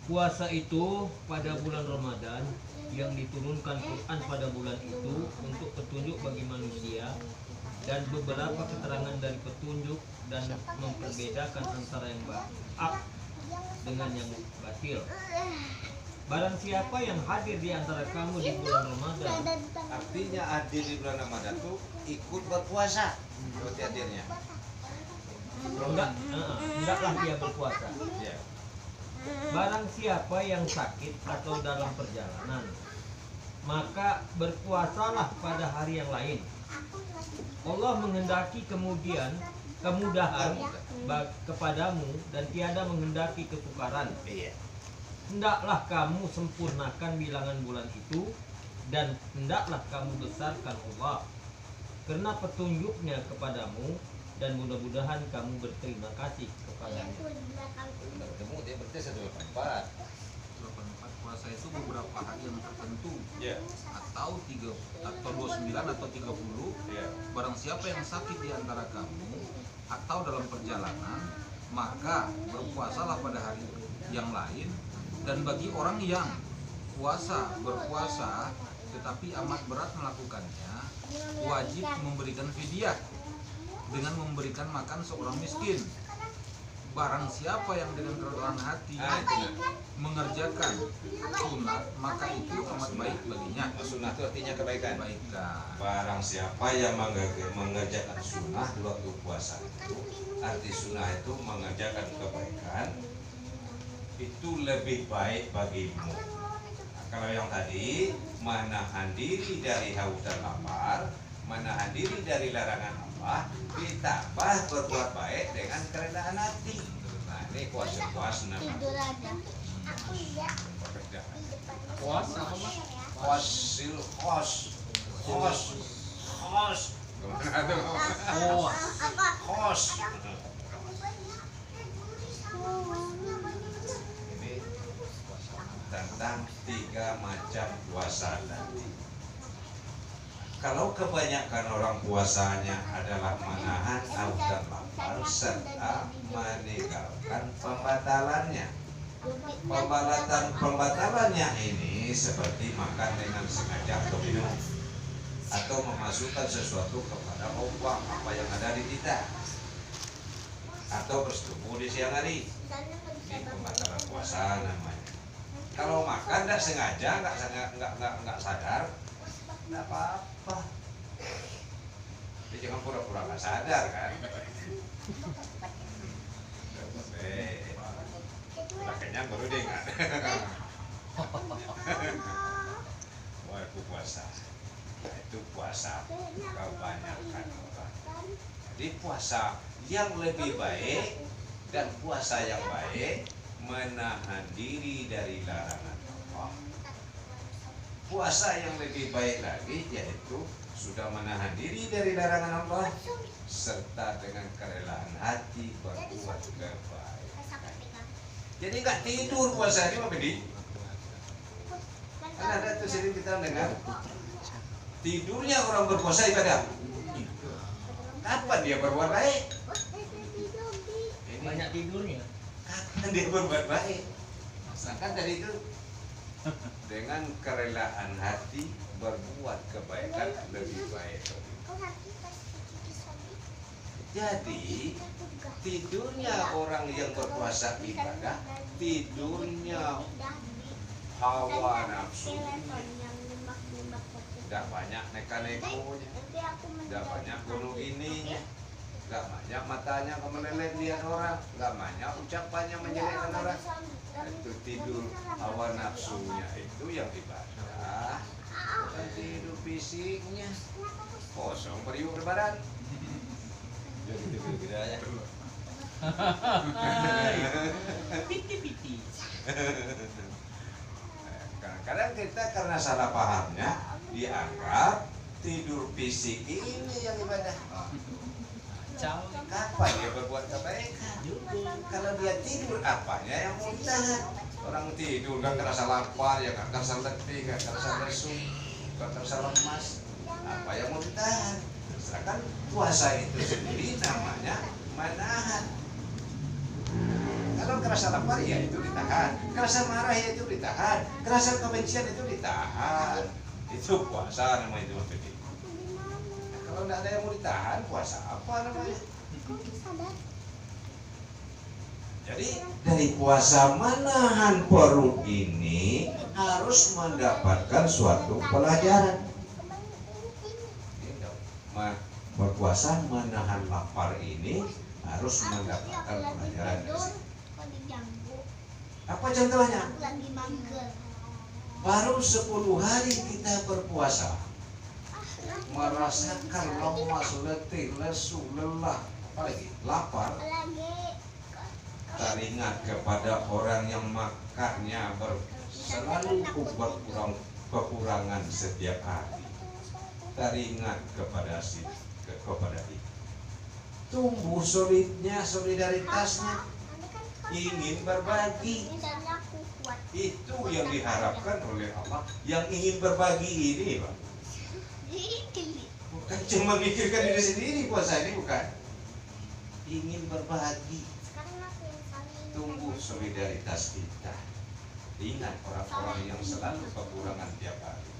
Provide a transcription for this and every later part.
Puasa itu pada bulan Ramadan yang diturunkan Quran pada bulan itu untuk petunjuk bagi manusia dan beberapa keterangan dari petunjuk dan memperbedakan antara yang hak dengan yang batil. Barang siapa yang hadir di antara kamu di bulan Ramadan, Artinya hadir di bulan Ramadan itu ikut berpuasa. Berarti hadirnya. hendaklah dia berpuasa. Ya. Barang siapa yang sakit atau dalam perjalanan, maka berpuasalah pada hari yang lain. Allah menghendaki kemudahan kepadamu dan tiada menghendaki kesukaran. Iya. Hendaklah kamu sempurnakan bilangan bulan itu dan hendaklah kamu besarkan Allah karena petunjuknya kepadamu, dan mudah-mudahan kamu berterima kasih kepadanya. Bertemu dia berarti 184. 84 puasa itu beberapa hari yang tertentu, Ya. atau 29 atau 30. Ya. Barang siapa yang sakit di antara kamu atau dalam perjalanan, maka berpuasalah pada hari yang lain. Dan bagi orang yang berpuasa tetapi amat berat melakukannya, wajib memberikan fidyah dengan memberikan makan seorang miskin. Barang siapa yang dengan kerelaan hati mengerjakan sunat, maka itu amat baik baginya. Sunnah itu artinya kebaikan. Kebaikan. Barang siapa yang mengerjakan sunnah di waktu puasa itu, arti sunnah itu mengerjakan kebaikan, itu lebih baik bagimu. Nah, kalau yang tadi menahan diri dari haus dan lapar, menahan diri dari larangan Allah, ditambah berbuat baik dengan kerendahan hati. Nah, ini puasa namanya. Pekerjaan. Puasa apa, Mas? Khosil khos. Gimana tuh? Khos. Ini tentang 3 macam puasa tadi. Kalau kebanyakan orang puasanya adalah menahan haus dan lapar serta meninggalkan pembatalannya. Pembatalannya ini seperti makan dengan sengaja atau minum, atau memasukkan sesuatu kepada uang apa yang ada di kita, atau bersetubuh di siang hari. Ini pembatalan puasa namanya. Kalau makan tidak sengaja, nggak sadar, tidak apa-apa. Jadi jangan pura-pura nggak sadar kan. Makanya baru dia ingat. Wah, itu puasa. Nah, itu puasa kebanyakan orang. Jadi puasa yang lebih baik dan puasa yang baik menahan diri dari larangan Allah. Puasa yang lebih baik lagi yaitu sudah menahan diri dari larangan Allah serta dengan kerelaan hati berbuat kebaikan. Jadi nggak tidur puasa ini, Pak Bedi. Kan ada tuh sering kita dengar tidurnya orang berpuasa ibadah. Kapan dia berbuat baik? Ini Banyak tidurnya. kapan dia berbuat baik? Sedangkan tadi itu dengan kerelaan hati berbuat kebaikan lebih baik. Jadi tidurnya orang yang berpuasa ibadah, tidurnya hawa nafsu, tidak banyak neka-nekonya, tidak banyak gunung ininya, tidak banyak matanya meleleh lihat orang, tidak banyak ucapannya menjelekkan orang. Itu tidur hawa nafsunya itu yang ibadah, bukan tidur fisiknya. Kosong periuk lebaran. Jadi tidur bedanya. Piti-piti. Kadang-kadang kita karena salah pahamnya dianggap tidur fisik ini yang ibadah. Ciao. Kapan dia berbuat kebaikan? Kalau dia tidur apanya yang mau ditahan? Orang tidur gak kerasa lapar, ya gak kerasa letih, gak kerasa lesu, gak kerasa lemas. Apa yang mau ditahan? Sedangkan puasa itu sendiri namanya menahan. Kalau kerasa lapar ya itu ditahan, kerasa marah ya itu ditahan, kerasa kebencian itu ditahan. Itu puasa namanya itu begitu. Nah, kalau tidak ada yang mau ditahan, puasa apa namanya? Jadi dari puasa menahan perut ini harus mendapatkan suatu pelajaran. Berpuasa menahan lapar ini harus mendapatkan pelajaran dari situ. Apa contohnya? Baru 10 hari kita berpuasa, merasakan lemas, letih, lesu, lelah, apalagi lapar. Teringat kepada orang yang makannya selalu kekurangan setiap hari. Teringat kepada itu. Tumbuh solidnya, solidaritasnya, ingin berbagi. Itu yang diharapkan oleh Allah. Yang ingin berbagi ini, Pak, bukan cuma mikirkan diri sendiri. Puasa ini bukan ingin berbagi. Tumbuh solidaritas kita. Ingat orang-orang yang selalu kekurangan tiap hari.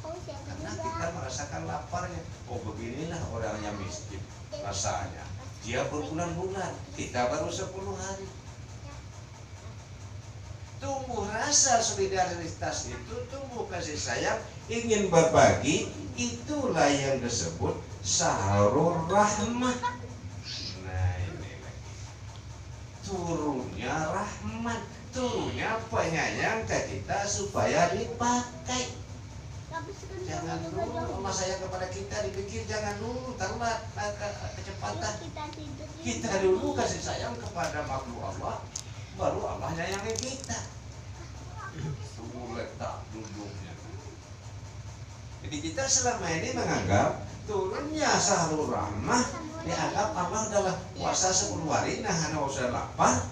Karena kita merasakan laparnya. Oh, beginilah orangnya miskin rasanya. Dia berbulan-bulan, kita baru 10 hari. Tumbuh rasa solidaritas itu, tumbuh kasih sayang, ingin berbagi, itulah yang disebut sahrul rahmah. Nah, ini lagi. Turunnya rahmat, turunnya penyayang ke kita supaya dipakai. Jangan dulu Allah sayang kepada kita dipikir, jangan dulu telat kecepatan. Kita dulu kasih sayang kepada makhluk Allah, baru Allah nyayangi kita. Tunggu letak duduknya. Jadi kita selama ini menganggap turunnya sahrul rahmah, dianggap Allah adalah puasa 10 hari, nah hanya usah lapar,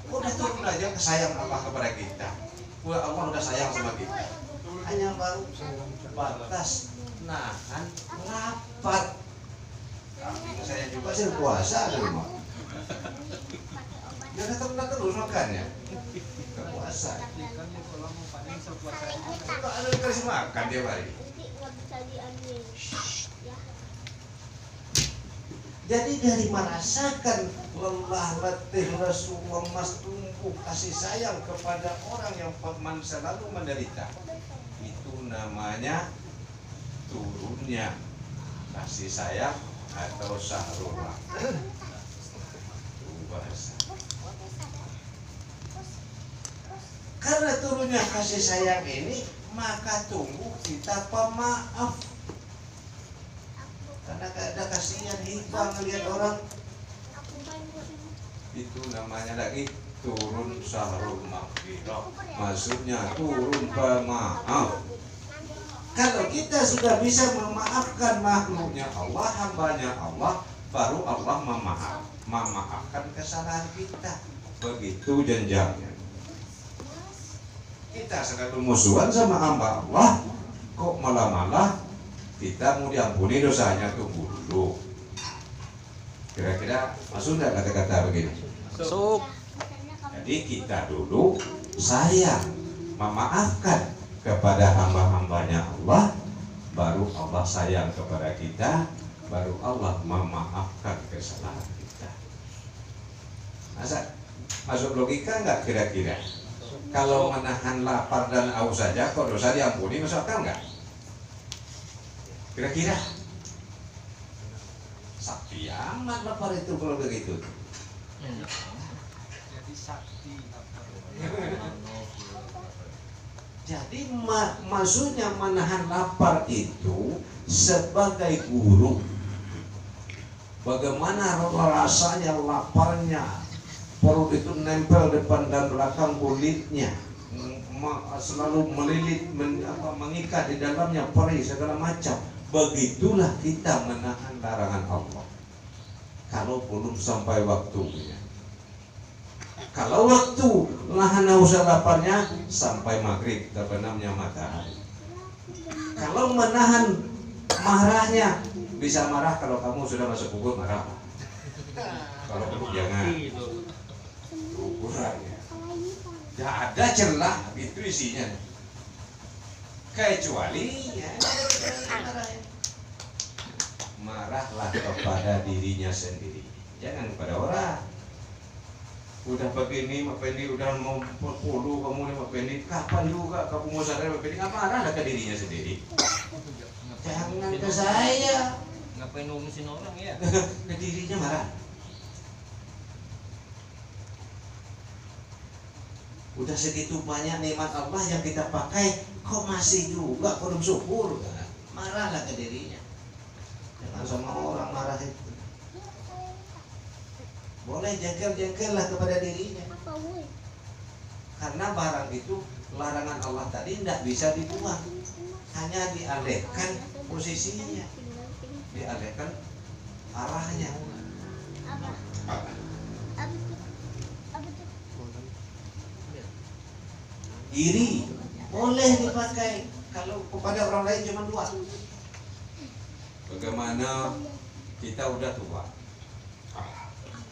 udah turun aja kesayang Allah kepada kita. Allah udah sayang sama kita. Hanya baru batas nahan lapar. Tapi saya juga sih puasa di rumah. Ya datang terus makannya. Puasa. Kalau ada dikasih makan tiap hari. Jadi dari merasakan lelah, letih, lesu, lemas, tumbuh kasih sayang kepada orang yang selalu menderita, itu namanya turunnya kasih sayang atau sahrul rahmah. Karena turunnya kasih sayang ini, maka tumbuh kita pemaaf. Karena ada kasihan, hibah melihat orang, itu namanya lagi turun sahrul maghfirah. Maksudnya turun pemaaf. Kalau kita sudah bisa memaafkan makhluknya Allah, hambanya Allah, baru Allah memaafkan kesalahan kita. Begitu jenjangnya. Kita selalu musuhan sama hamba Allah, kok malah kita mau diampuni dosanya, tunggu dulu. Kira-kira masuk nggak kata-kata begini? Masuk. Jadi kita dulu sayang, memaafkan kepada hamba-hambanya Allah, baru Allah sayang kepada kita, baru Allah memaafkan kesalahan kita. Masa masuk logika nggak kira-kira? Kalau menahan lapar dan haus saja kok dosa diampuni, masuk akal nggak? Kira-kira sakti amat lapar itu kalau begitu. Jadi sakti Jadi maksudnya menahan lapar itu sebagai guru. Bagaimana rasanya laparnya, perut itu nempel depan dan belakang kulitnya, selalu melilit, mengikat di dalamnya perih segala macam. Begitulah kita menahan larangan Allah kalau belum sampai waktunya. Kalau waktu nahan haus laparnya sampai maghrib terbenamnya matahari. Kalau menahan marahnya, bisa marah kalau kamu sudah masuk kubur, marah. kalau peluk jangan. Itu. Ukurannya. Tidak ada celah, itu isinya. Kecuali ya, marahlah kepada dirinya sendiri, jangan kepada orang. Udah begini, Mak Pendi udah mau 40, kamu nih Mak Pendi, kapan juga kamu mau sadar Mak Pendi? Marahlah ke dirinya sendiri. Jangan ke saya. Ngapain ngurusin orang ya? Ke dirinya marah. Udah segitu banyak nikmat Allah yang kita pakai, kok masih juga kurang syukur kan? Marahlah ke dirinya. Jangan sama orang marah itu. Boleh jengkel-jengkellah kepada dirinya. Karena barang itu larangan Allah tadi tidak bisa dibuang, hanya dialihkan posisinya, dialihkan arahnya. Iri boleh dipakai kalau kepada orang lain cuma 2. Bagaimana kita udah tua,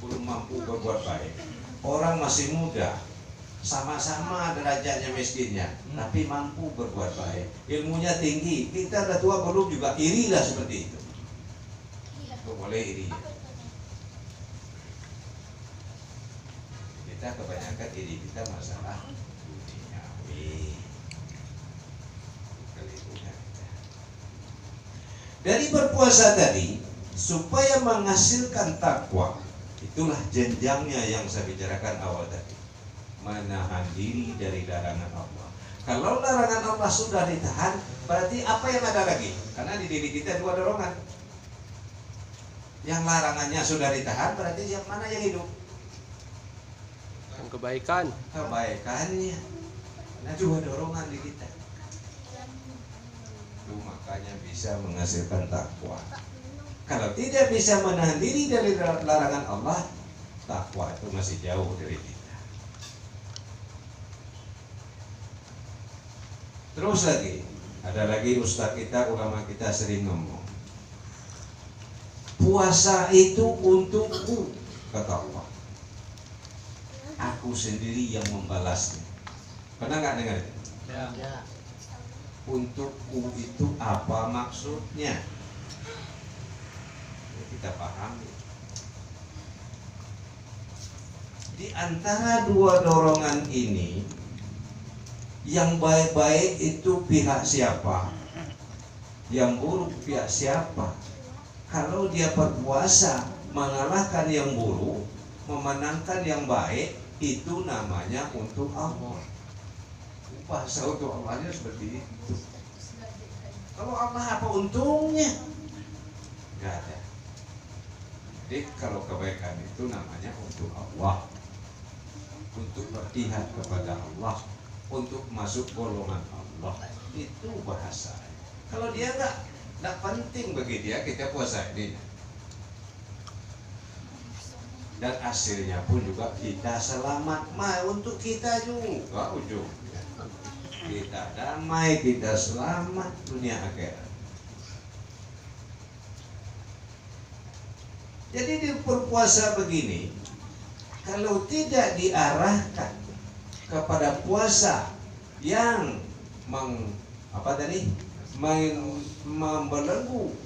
belum mampu berbuat baik, orang masih muda, sama-sama derajatnya miskinnya, tapi mampu berbuat baik, ilmunya tinggi, kita udah tua belum juga, irilah seperti itu. Boleh iri. Kita kebanyakan iri kita masalah duniawi. Dari berpuasa tadi supaya menghasilkan takwa, itulah jenjangnya yang saya bicarakan awal tadi. Menahan diri dari larangan Allah. Kalau larangan Allah sudah ditahan, berarti apa yang ada lagi? Karena di diri kita 2 dorongan. Yang larangannya sudah ditahan, berarti yang mana yang hidup? Yang kebaikan. Kebaikannya. Nah 2 dorongan di kita. Itu makanya bisa menghasilkan takwa. Kalau tidak bisa menahan diri dari larangan Allah, takwa itu masih jauh dari kita. Terus lagi, ada lagi ustaz kita, ulama kita sering ngomong, puasa itu untukku, kata Allah. Aku sendiri yang membalasnya. Pernah nggak dengar? Ya. Untukku itu apa maksudnya? Kita pahami. Di antara 2 dorongan ini, yang baik-baik itu pihak siapa? Yang buruk pihak siapa? Kalau dia berpuasa mengalahkan yang buruk, memenangkan yang baik, itu namanya untuk Allah. Puasa untuk Allahnya seperti itu. Kalau Allah apa untungnya? Gak ada. Jadi kalau kebaikan itu namanya untuk Allah, untuk berpihak kepada Allah, untuk masuk golongan Allah, itu bahasa. Kalau dia nggak penting bagi dia, kita puasa ini. Dan hasilnya pun juga kita selamat, untuk kita juga ujungnya. Kita damai, kita selamat dunia akhirat. Jadi di berpuasa begini, kalau tidak diarahkan kepada puasa yang membelenggu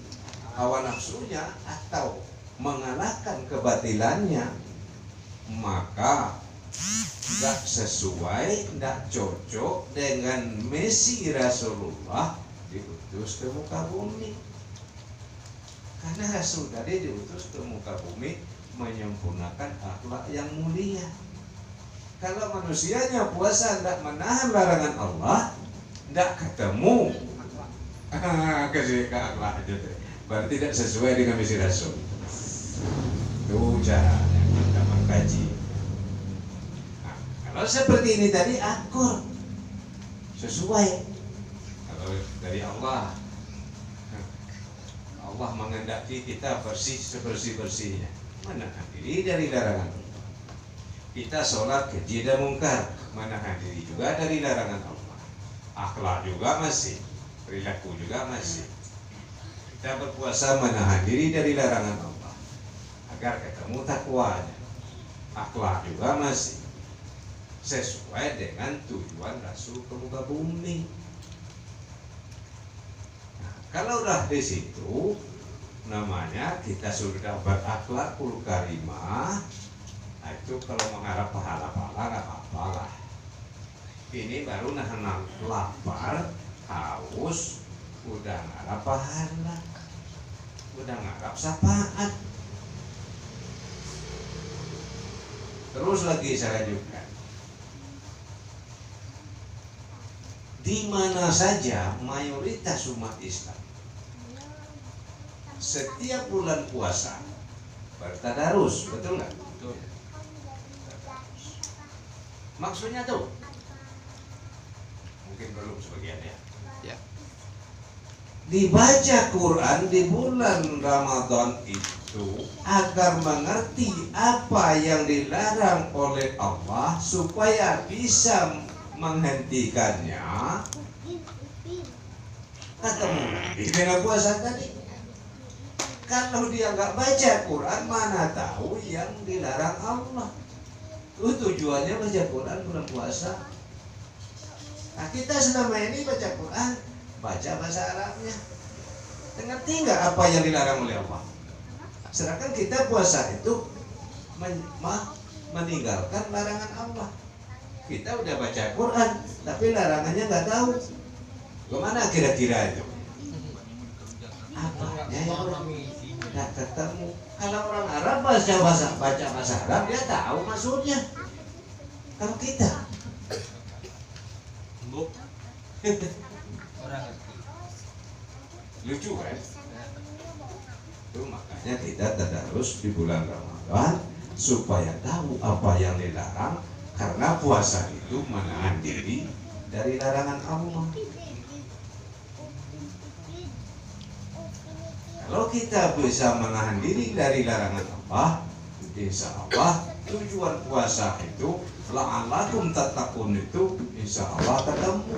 hawa nafsunya atau mengalahkan kebatilannya, maka tidak sesuai, tidak cocok dengan misi Rasulullah diutus ke muka bumi. Karena Rasul tadi diutus ke muka bumi menyempurnakan akhlak yang mulia. Kalau manusianya puasa tidak menahan larangan Allah, tidak ketemu kesukaan akhlak itu, berarti tidak sesuai dengan misi Rasul. Itu caranya kita mengkaji. Kalau seperti ini tadi akur, sesuai. Kalau dari Allah, Allah menghendaki kita bersih sebersih-bersihnya, menahan diri dari larangan. Kita sholat keji dan mungkar, menahan diri juga dari larangan Allah. Akhlak juga masih, perilaku juga masih. Kita berpuasa menahan diri dari larangan Allah. agar ketemu takwanya. Akhlak juga masih sesuai dengan tujuan Rasul ke muka bumi. Nah, kalau udah di situ namanya kita sudah berakhlakul karimah. Nah, itu kalau mengharap pahala-pahala nggak apa-apa lah. Ini baru nahan lapar, haus, udah ngarap pahala, udah ngarap syafaat. Terus lagi saya lanjutkan. Di mana saja mayoritas umat Islam setiap bulan puasa bertadarus, betul nggak? Betul. Maksudnya tuh, mungkin belum sebagian ya. Ya. Dibaca Quran di bulan Ramadan itu agar mengerti apa yang dilarang oleh Allah supaya bisa menghentikannya. Ketemu dengan puasa tadi. Kalau dia nggak baca Quran, mana tahu yang dilarang Allah. Itu tujuannya baca Quran bulan puasa. Nah, kita selama ini baca Quran, baca bahasa Arabnya. Ngerti nggak apa yang dilarang oleh Allah? Sedangkan kita puasa itu meninggalkan larangan Allah. Kita udah baca Quran, tapi larangannya nggak tahu. Gimana kira-kira itu? Apanya yang nggak ketemu? Kalau orang Arab baca bahasa Arab, dia tahu maksudnya. Kalau kita, Orang ngerti. lucu kan? Itu makanya kita tadarus di bulan Ramadan supaya tahu apa yang dilarang, karena puasa itu menahan diri dari larangan Allah. Kalau kita bisa menahan diri dari larangan Allah, insya Allah tujuan puasa itu la'allakum tattaqun itu insya Allah ketemu.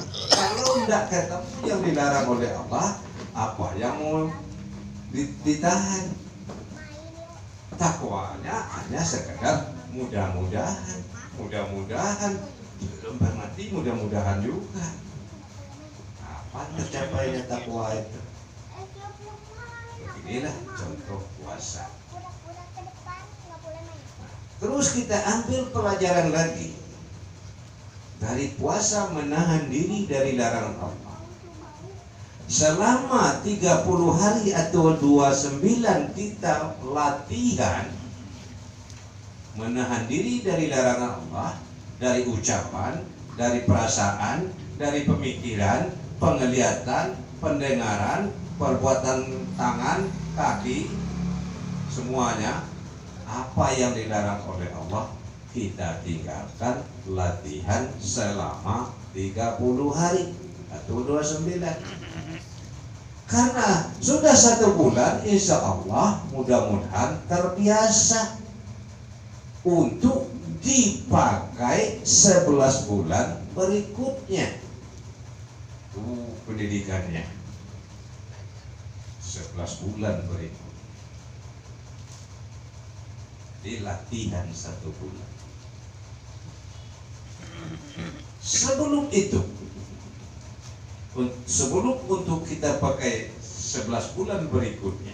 Kalau tidak ketemu yang dilarang oleh Allah, apa yang mau ditahan? Takwanya hanya sekedar mudah-mudahan, belum bermati, mudah-mudahan juga. Kapan tercapainya takwa itu? Inilah contoh puasa. Terus kita ambil pelajaran lagi dari puasa, menahan diri dari larangan Allah. Selama 30 hari atau 29 kita latihan menahan diri dari larangan Allah, dari ucapan, dari perasaan, dari pemikiran, penglihatan, pendengaran, perbuatan tangan, kaki, semuanya. Apa yang dilarang oleh Allah kita tinggalkan, latihan selama 30 hari atau 29. Karena sudah 1 bulan, insya Allah mudah-mudahan terbiasa untuk dipakai 11 bulan berikutnya. Itu pendidikannya 11 bulan berikut. Di latihan 1 bulan. Sebelum itu, sebelum untuk kita pakai 11 bulan berikutnya,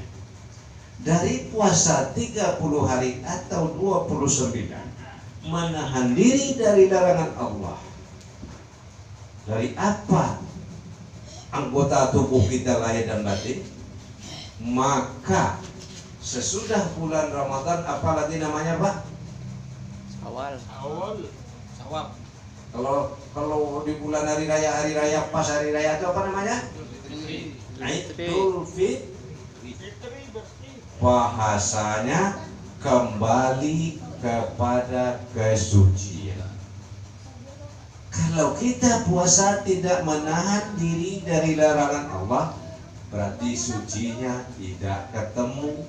dari puasa 30 hari atau 29, menahan diri dari larangan Allah. Dari apa anggota tubuh kita lahir dan batin? Maka sesudah bulan Ramadan, apa lagi namanya Pak? Awal. Sawab. Kalau di bulan hari raya pas hari raya itu apa namanya? Idul Fitri. Bahasanya kembali kepada kesucian. Kalau kita puasa tidak menahan diri dari larangan Allah, berarti sucinya tidak ketemu.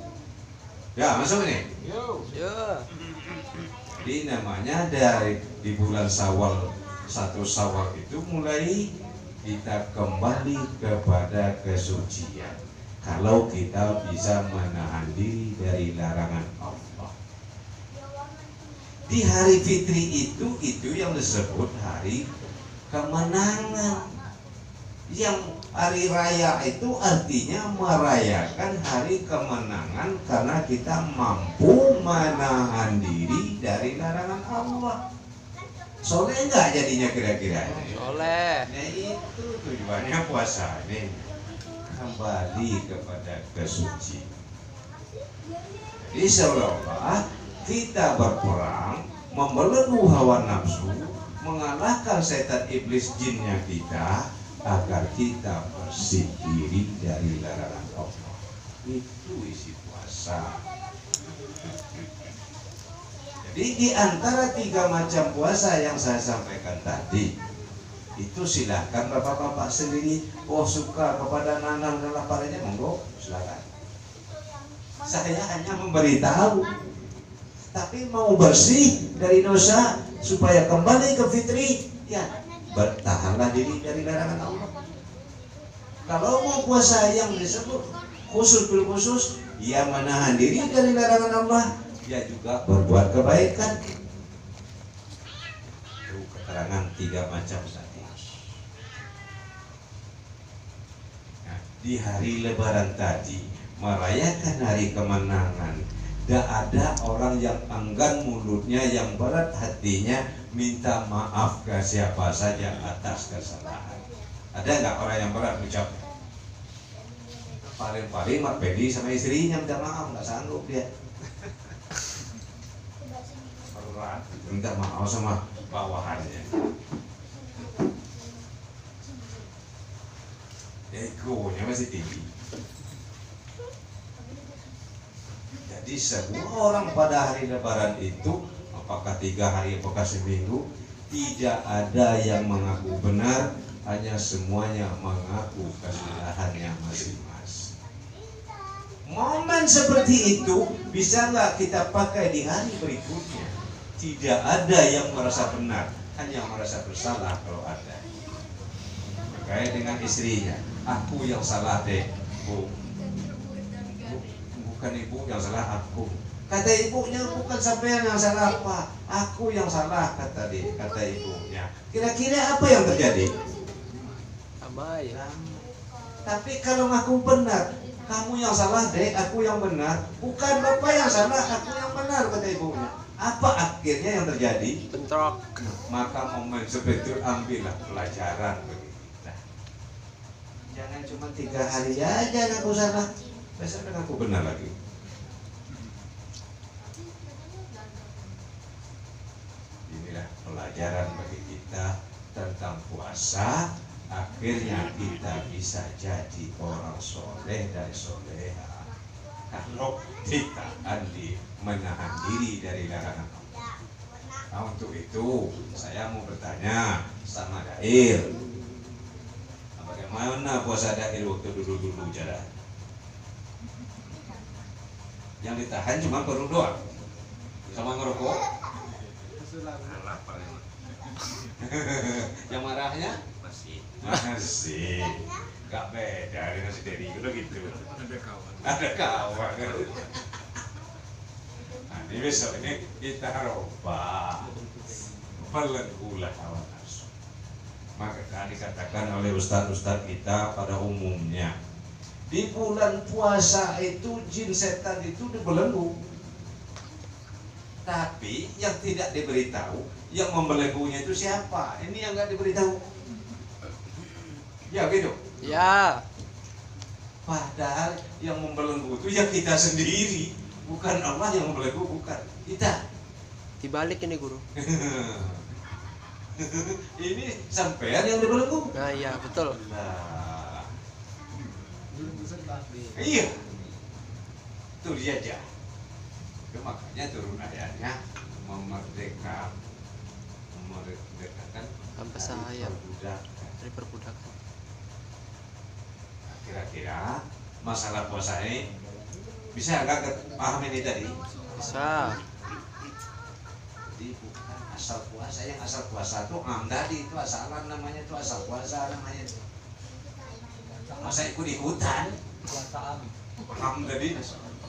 Ya, masuk ini. Ya. Jadi namanya dari di bulan Syawal, 1 Syawal itu mulai kita kembali kepada kesucian. kalau kita bisa menahan diri dari larangan Allah. Di hari fitri itu yang disebut hari kemenangan. Yang hari raya itu artinya merayakan hari kemenangan karena kita mampu menahan diri dari larangan Allah. Soleh enggak jadinya kira-kira? Soleh. Nah itu tujuannya puasa ini, kembali kepada kesucian. Jadi seolah-olah kita berperang membelenggu hawa nafsu, mengalahkan setan iblis jinnya kita, agar kita bersih diri dari larangan Allah. Itu isi puasa. Jadi di antara 3 macam puasa yang saya sampaikan tadi, itu silahkan bapak-bapak sendiri. Oh suka kepada nanang dan laparnya, monggo silakan. Saya hanya memberitahu. Tapi mau bersih dari dosa supaya kembali ke fitri, ya bertahanlah diri dari larangan Allah. Kalau mau puasa yang disebut khusus bil khusus, ia menahan diri dari larangan Allah, ia juga berbuat kebaikan. Itu keterangan 3 macam tadi. Nah, di hari Lebaran tadi merayakan hari kemenangan, tidak ada orang yang enggan mulutnya, yang berat hatinya minta maaf ke siapa saja atas kesalahan. Ada nggak orang yang berat ucap? Paling-paling Mak Pedi sama istrinya minta maaf, nggak sanggup dia. Berat minta maaf sama bawahannya. Egonya masih tinggi. Jadi semua orang pada hari Lebaran itu, apakah 3 hari, apakah seminggu, tidak ada yang mengaku benar, hanya semuanya mengaku kesalahannya masing-masing. Momen seperti itu bisa nggak kita pakai di hari berikutnya? Tidak ada yang merasa benar, hanya merasa bersalah kalau ada. Terkait dengan istrinya, aku yang salah deh, Bu. Bukan ibu yang salah, aku. Kata ibunya, bukan sampean yang salah Pak, aku yang salah, kata ibunya. Kira-kira apa yang terjadi? Damai. Tapi kalau aku benar, kamu yang salah dek, aku yang benar. Bukan bapak yang salah, aku yang benar, kata ibunya. Apa akhirnya yang terjadi? Bentrok. Maka momen seperti itu ambillah pelajaran bagi kita. Jangan cuma 3 hari aja aku salah, besok aku benar lagi. Inilah pelajaran bagi kita tentang puasa. Akhirnya kita bisa jadi orang soleh dan soleha kalau kita andi menahan diri dari larangan Allah. Nah untuk itu saya mau bertanya sama Dair, bagaimana puasa Dair waktu dulu jalan? Yang ditahan cuma perut doang, sama ngerokok. Yang marahnya masih gak beda dengan si Dedi udah gitu. Ada kawan. Nah, ini besok ini kita roba belenggulah hawa nafsu. Maka dikatakan oleh ustaz-ustaz kita pada umumnya, di bulan puasa itu jin setan itu dibelenggu. Tapi yang tidak diberitahu, yang membelenggunya itu siapa? Ini yang nggak diberitahu. Ya gitu. Ya. Padahal yang membelenggu itu ya kita sendiri, bukan Allah yang membelenggu, bukan kita. Dibalik ini guru. Ini sampean yang dibelenggu. Nah iya betul. Nah, iya. Itu dia aja. Itu makanya turun ayatnya memerdekakan Sampai saya perbudakan. dari perbudakan. Kira-kira masalah puasa ini bisa nggak paham ini tadi? Bisa. Jadi bukan asal puasa, yang asal puasa itu tadi itu asalan namanya, itu asal puasa namanya. Masa ikut-ikutan Am tadi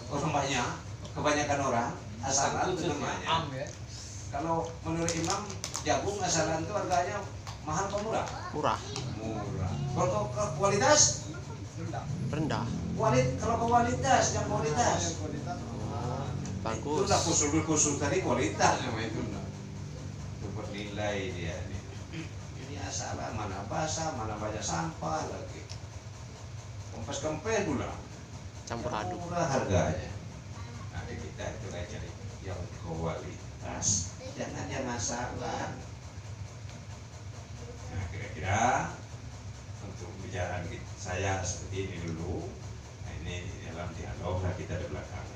orang banyak, kebanyakan orang asalan itu namanya. Kalau menurut Imam jagung asalan itu harganya mahal apa murah? Murah. Murah. Kalau ke kualitas? Rendah. Kalau kualitas, yang kualitas. Bagus. Itulah khusus tadi kualitas sama itu. Itu bernilai dia nih. Ini asalan mana basah, mana banyak sampah lagi. Kompas kempes pula. Campur aduk. Murah harganya. Nah, di kita itu kayak cari yang kualitas, jangan yang asalan. Nah, kira-kira untuk pembicaraan saya seperti ini dulu. Nah, ini dalam dialog lah kita di belakang.